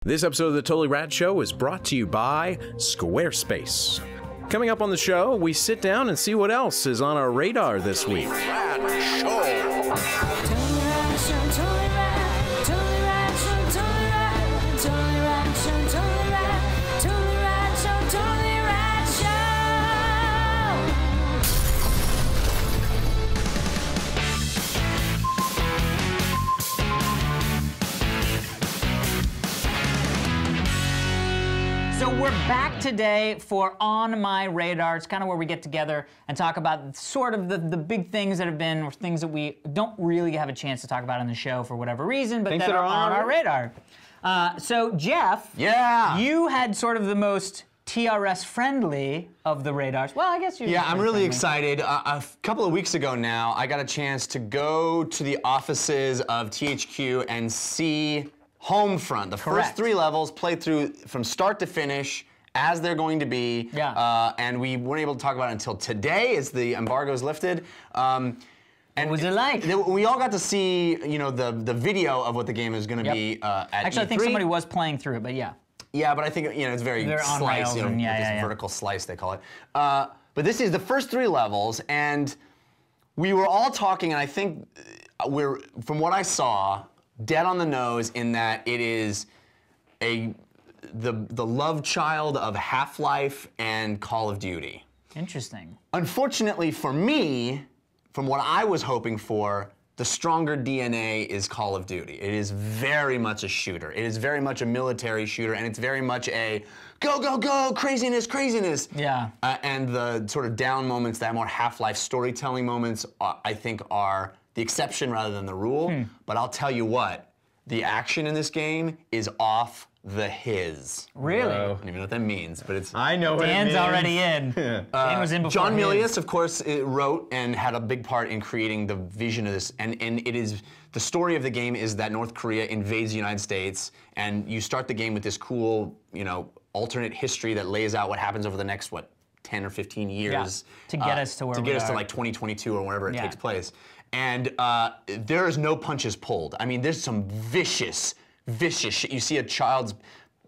This episode of the Totally Rad Show is brought to you by Squarespace. Coming up on the show, we sit down and see what else is on our radar this week. Rad Show. So we're back today for On My Radar. It's kind of where we get together and talk about sort of the big things that have been, or things that we don't really have a chance to talk about on the show for whatever reason, but that are on our radar. So Jeff, you had sort of the most TRS friendly of the radars. Well, I guess you. Yeah, I'm really excited. A couple of weeks ago now, I got a chance to go to the offices of THQ and see Homefront, the first 3 levels, played through from start to finish as they're going to be. Yeah. And we weren't able to talk about it until today, as the embargo is lifted. And what was it like? We all got to see, you know, the video of what the game is going to be at Actually, E3. I think somebody was playing through it, but yeah. Yeah, but I think, you know, it's very sliced, you know, this vertical slice, they call it. But this is the first 3 levels, and we were all talking, and I think from what I saw, dead on the nose in that it is the love child of Half-Life and Call of Duty. Interesting. Unfortunately for me, from what I was hoping for, the stronger DNA is Call of Duty. It is very much a shooter. It is very much a military shooter, and it's very much a go, go, go, craziness, craziness. Yeah. And the sort of down moments, that more Half-Life storytelling moments, I think are the exception rather than the rule. But I'll tell you what, the action in this game is off the hiz. Really? I don't even know what that means, but it's... I know what it means. Dan's already in. Dan was in before John Milius, of course, wrote and had a big part in creating the vision of this, and it is, the story of the game is that North Korea invades the United States, and you start the game with this cool, you know, alternate history that lays out what happens over the next, 10 or 15 years. To get us to where we are. To get us to like 2022 or wherever it takes place. And there is no punches pulled. I mean, there's some vicious shit. You see a child's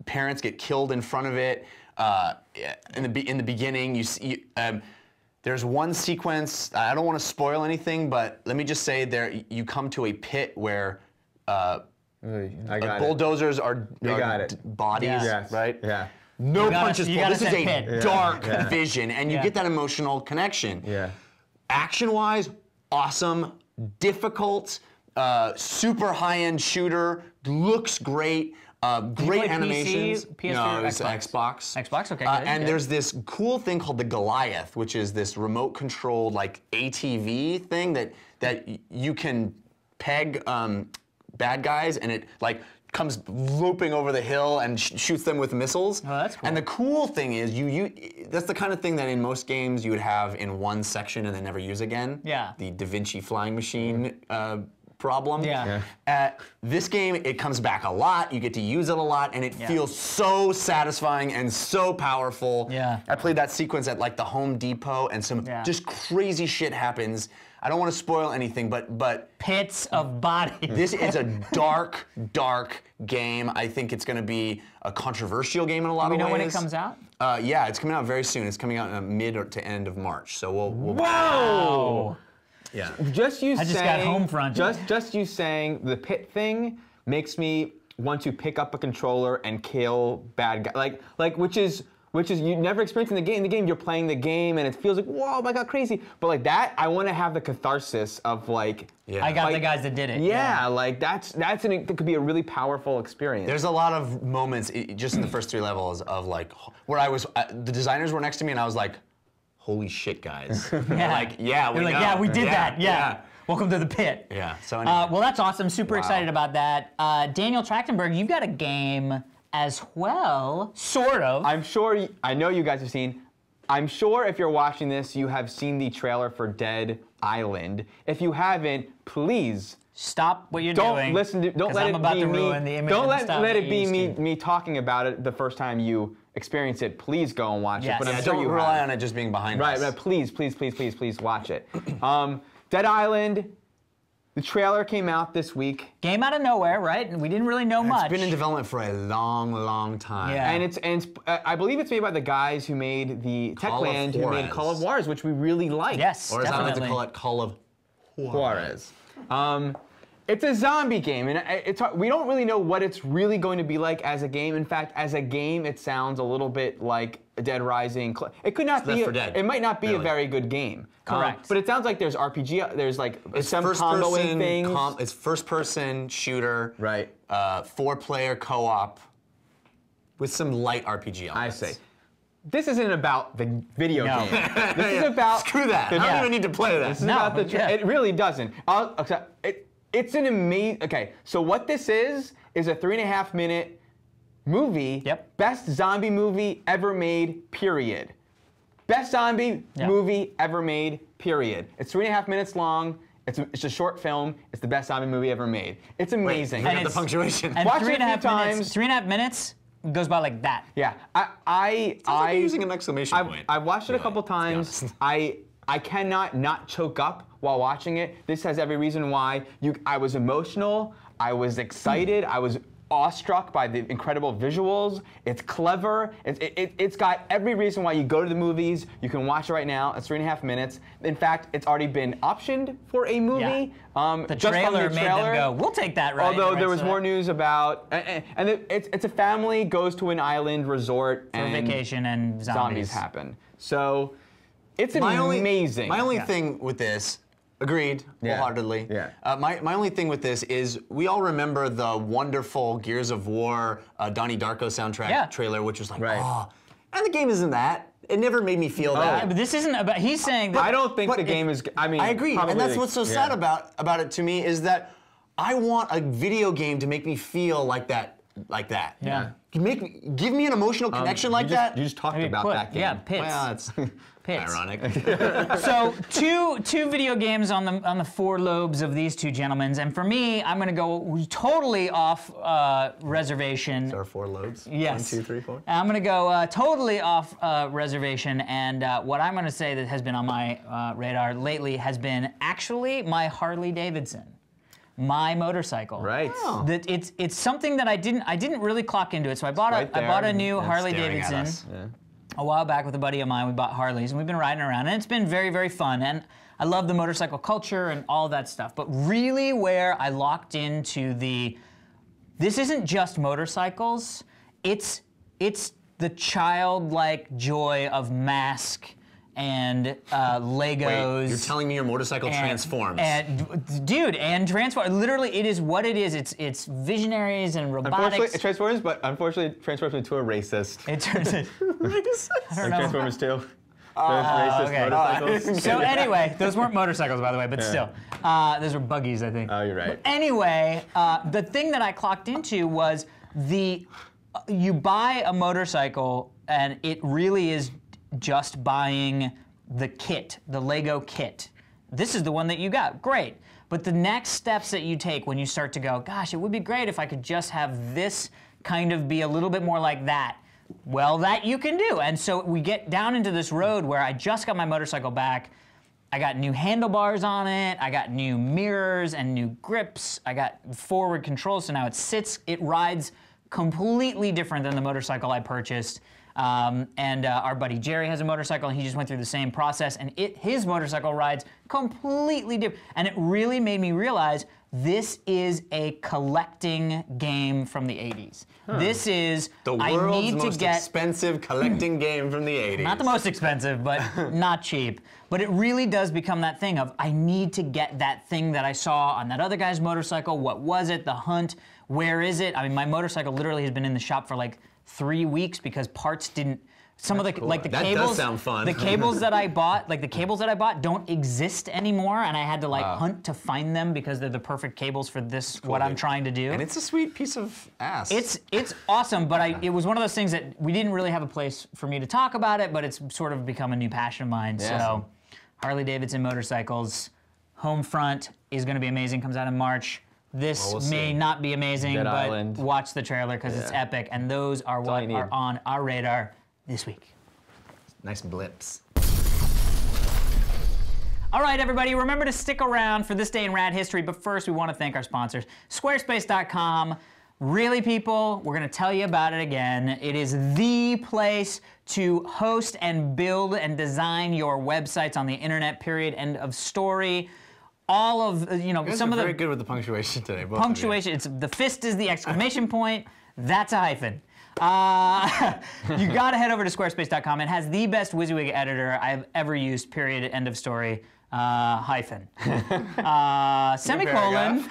parents get killed in front of it. In the beginning, you see there's one sequence. I don't want to spoil anything, but let me just say you come to a pit where bulldozers are bodies, right? Yeah. No punches pulled. This is a dark vision, and you get that emotional connection. Yeah. Action-wise, awesome, difficult, super high-end shooter, looks great, great animations. PC, PS4, no, it was Xbox. Xbox, okay. And there's this cool thing called the Goliath, which is this remote-controlled like ATV thing that you can peg bad guys, and it like comes looping over the hill and shoots them with missiles. Oh, that's cool. And the cool thing is, that's the kind of thing that in most games you would have in one section and then never use again. Yeah. The Da Vinci flying machine problem. Yeah. This game, it comes back a lot. You get to use it a lot, and it feels so satisfying and so powerful. Yeah. I played that sequence at like the Home Depot, and some just crazy shit happens. I don't want to spoil anything, but pits of bodies. This is a dark, dark game. I think it's going to be a controversial game in a lot of ways. Do we know when it comes out? Yeah, it's coming out very soon. It's coming out in mid to end of March. So we'll Whoa! Yeah. I just got Homefront. Just you saying the pit thing makes me want to pick up a controller and kill bad guys. Like which is you never experience in the game. In the game, you're playing the game, and it feels like, whoa, my God, crazy. But like that, I want to have the catharsis of like, I got the guys that did it. Yeah, like that could be a really powerful experience. There's a lot of moments just in the first 3 levels of like where I was, the designers were next to me, and I was like, holy shit, guys. Like, yeah, we know. Yeah, we did that. Yeah. Welcome to the pit. Yeah. So anyway. Well, that's awesome. Super excited about that. Daniel Trachtenberg, you've got a game as well, sort of. I'm sure, I know you guys have seen, I'm sure if you're watching this, you have seen the trailer for Dead Island. If you haven't, please stop what you're don't doing. Listen to, don't let I'm it about be to me. Ruin the image don't let it be me talking about it the first time you experience it. Please go and watch it. But I'm sure don't rely on it just being behind us. Right, please watch it. Dead Island. the trailer came out this week. Came out of nowhere, right? And we didn't really know much. It's been in development for a long, long time. Yeah. And it's I believe it's made by the guys who made the Techland, who made Call of Juarez, which we really like. Yes, Or as I like to definitely. call it, Call of Juarez. It's a zombie game, and we don't really know what it's really going to be like as a game. In fact, as a game, it sounds a little bit like Dead Rising. It could not be. Left 4 Dead, it might not be a really. very good game. Correct. But it sounds like there's RPG. There's like some comboing things. It's first-person shooter. Right. 4-player co-op with some light RPG I elements. say. This isn't about the video No. game. This is about Screw that. I don't even need to play this. This is No, about the yeah. It really doesn't. It's an amazing. Okay, so what this is a 3.5-minute movie. Yep. Best zombie movie ever made. Period. Best zombie movie ever made. Period. It's 3.5 minutes long. It's a short film. It's the best zombie movie ever made. It's amazing. Wait, And the it's- punctuation. And Watch it 3.5 a few minutes. times. 3.5 minutes goes by like that. Yeah, Sounds like you're using an exclamation point. I've watched it a Really, couple to be times. honest. I cannot not choke up while watching it. This has every reason why. I was emotional. I was excited. I was awestruck by the incredible visuals. It's clever. It's got every reason why you go to the movies. You can watch it right now. It's 3.5 minutes. In fact, it's already been optioned for a movie. The just from trailer the made trailer. them go, we'll take that, right? Although Right, there was so more that- news about, and it's a family goes to an island resort For and vacation and zombies. happen. So it's My amazing. only thing with this, agreed wholeheartedly. Yeah. My only thing with this is we all remember the wonderful Gears of War Donnie Darko soundtrack trailer, which was like, Right. oh. And the game isn't that. It never made me feel that. Yeah, but this isn't about. He's saying that. I don't think But the game is. I mean, I agree, probably and that's the- what's so sad about it to me is that I want a video game to make me feel like that. Yeah. Give me an emotional connection like that. You just talked Maybe about put- that game. Yeah, Pits. Well, it's Pits. ironic. So two video games on the four lobes of these two gentlemen, and for me, I'm going to go totally off reservation. There are 4 loads. Yes. 1, 2, 3, 4. I'm going to go totally off reservation, and what I'm going to say that has been on my radar lately has been actually my Harley Davidson, my motorcycle. Right. Oh. That it's something that I didn't really clock into it. So I bought right I bought a there, new and Harley staring at Davidson us. a while back with a buddy of mine. We bought Harleys and we've been riding around, and it's been very, very fun. And I love the motorcycle culture and all that stuff. But really, where I locked into this isn't just motorcycles. It's the childlike joy of Mask and Legos. Wait, you're telling me your motorcycle transforms? Dude, and transform. Literally, it is what it is. It's visionaries and Unfortunately, robotics. it transforms, but unfortunately, it transforms me to a racist. It turns it. I don't Like know. Transformers 2. Racist okay. motorcycles. So anyway, those weren't motorcycles, by the way, but still, those were buggies, I think. Oh, you're right. Anyway, the thing that I clocked into was you buy a motorcycle, and it really is just buying the kit, the Lego kit. This is the one that you got, great. But the next steps that you take when you start to go, gosh, it would be great if I could just have this kind of be a little bit more like that. Well, that you can do. And so we get down into this road where I just got my motorcycle back. I got new handlebars on it. I got new mirrors and new grips. I got forward controls, so now it rides completely different than the motorcycle I purchased. Our buddy Jerry has a motorcycle, and he just went through the same process, and his motorcycle rides completely different. And it really made me realize this is a collecting game from the 80s. This is, The I world's need to most get, expensive collecting game from the 80s. not the most expensive, but not cheap. But it really does become that thing of, I need to get that thing that I saw on that other guy's motorcycle. What was it? The hunt. Where is it? I mean, my motorcycle literally has been in the shop for like 3 weeks because parts didn't. Some of the cool. like the That does cables. sound fun. The cables that I bought, don't exist anymore, and I had to hunt to find them because they're the perfect cables for this what I'm trying to do. And it's a sweet piece of ass. It's awesome, but it was one of those things that we didn't really have a place for me to talk about it, but it's sort of become a new passion of mine. Yeah. So, Harley Davidson motorcycles, Homefront is going to be amazing. Comes out in March. This Well, we'll may see. not be amazing, Dead but Island. watch the trailer because it's epic, and those are all what you need. are on our radar this week. Nice blips. All right, everybody, remember to stick around for This Day in Rad History, but first we want to thank our sponsors, Squarespace.com. Really, people, we're going to tell you about it again. It is the place to host and build and design your websites on the internet, period, end of story. All of, you know, some of the... very good with the punctuation today, both Punctuation, it's the fist is the exclamation point, that's a hyphen. You gotta head over to squarespace.com. It has the best WYSIWYG editor I've ever used, period, end of story, hyphen. Semicolon.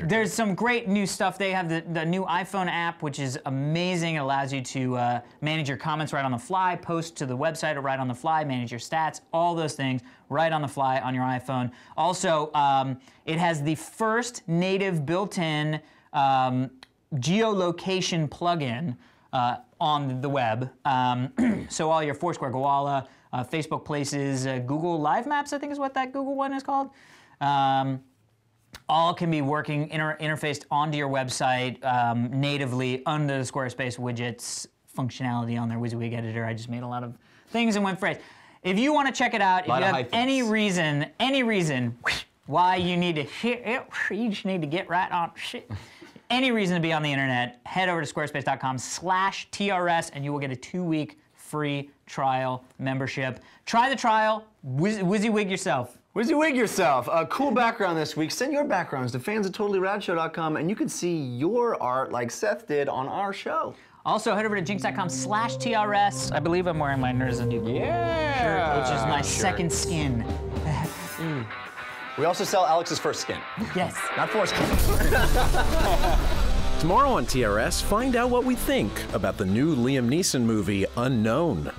There's some great new stuff. They have the new iPhone app, which is amazing. It allows you to manage your comments right on the fly, post to the website right on the fly, manage your stats, all those things right on the fly on your iPhone. Also, it has the first native built-in geolocation plugin on the web. So all your Foursquare, Gowalla, Facebook Places, Google Live Maps, I think is what that Google one is called. All can be working interfaced onto your website natively under the Squarespace widgets functionality on their WYSIWYG editor. I just made a lot of things and went phrase. If you want to check it out, if you have any reason why you need to you just need to get right on shit. Any reason to be on the internet, head over to squarespace.com/TRS and you will get a 2-week free trial membership. Try the trial, WYSIWYG yourself. WYSIWYG yourself. A cool background this week. Send your backgrounds to fans at TotallyRadShow.com and you can see your art like Seth did on our show. Also, head over to jinx.com/TRS. I believe I'm wearing my Nerds and Duke shirt, which is my second skin. We also sell Alex's first skin. Yes. Not foreskin. Tomorrow on TRS, find out what we think about the new Liam Neeson movie, Unknown.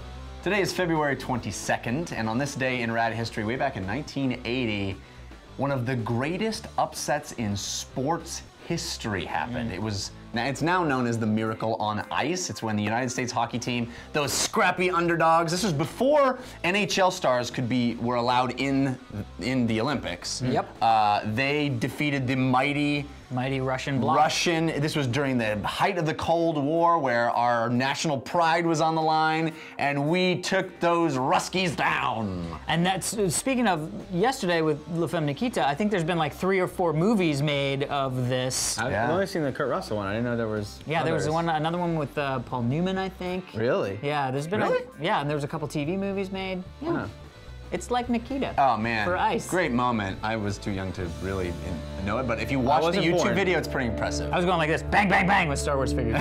Today is February 22nd, and on this day in rad history, way back in 1980, one of the greatest upsets in sports history happened. It's now known as the Miracle on Ice. It's when the United States hockey team, those scrappy underdogs, this was before NHL stars were allowed in the Olympics. Yep. They defeated the mighty Russian bloc. This was during the height of the Cold War where our national pride was on the line and we took those Ruskies down. And that's, speaking of yesterday with La Femme Nikita, I think there's been like 3 or 4 movies made of this. I've only seen the Kurt Russell one. I didn't know there was there was others. another one with Paul Newman, I think. Really? Yeah, there's been Really? and there was a couple TV movies made. Yeah. Huh. It's like Nikita. Oh man, for ice. Great moment. I was too young to really know it, but if you watch the YouTube video, it's pretty impressive. I was going like this, bang, bang, bang with Star Wars figures.